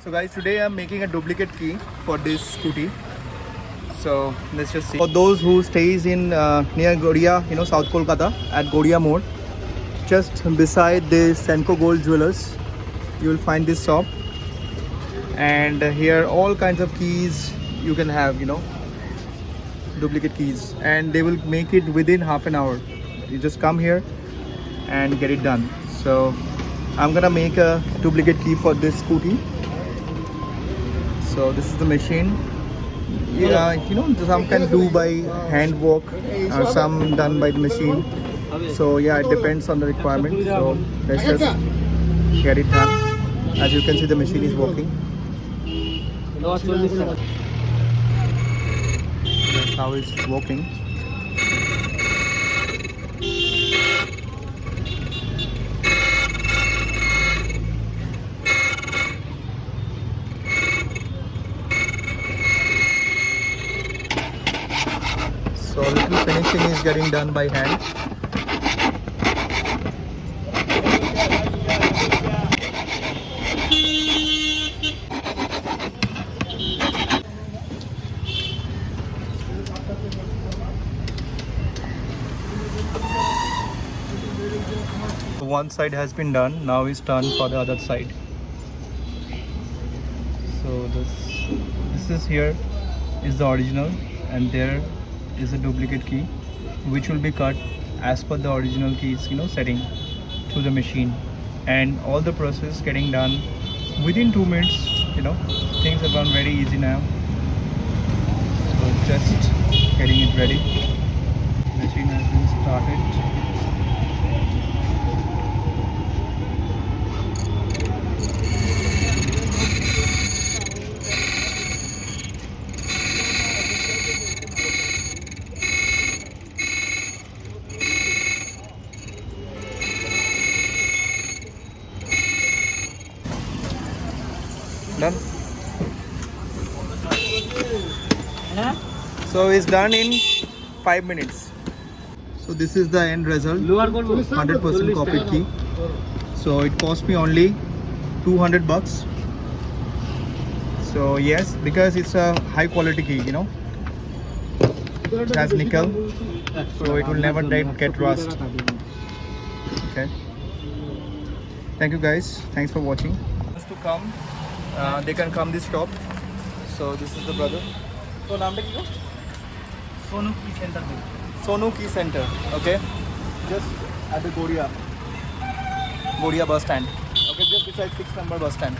So guys, today I'm making a duplicate key for this scooty. So let's just see. For those who stays in near Garia, South Kolkata at Garia Mode, just beside the Senko Gold Jewelers, you will find this shop. And here all kinds of keys you can have, duplicate keys, and they will make it within half an hour. You just come here and get it done. So I'm gonna make a duplicate key for this scooty. So this is the machine. Yeah, some can do by hand work or some done by the machine. So yeah, it depends on the requirement. So let's just get it done. As you can see, the machine is working. That's how it's working. So little finishing is getting done by hand. One side has been done, now it's done for the other side. So this is here is the original, and there is a duplicate key which will be cut as per the original keys setting through the machine, and all the process getting done within 2 minutes. Things have gone very easy now. So just getting it ready. Machine has been started. Done. So it's done in 5 minutes. So this is the end result, 100% copied key. So it cost me only 200 bucks. So yes, because it's a high quality key, it has nickel, so it will never get rust. Okay, thank you guys, thanks for watching. To come, they can come this shop. So this is the brother. So naam ki Sonu Key Center. Sonu Key Center. Okay, just at the Garia bus stand. Okay, just beside 6 number bus stand.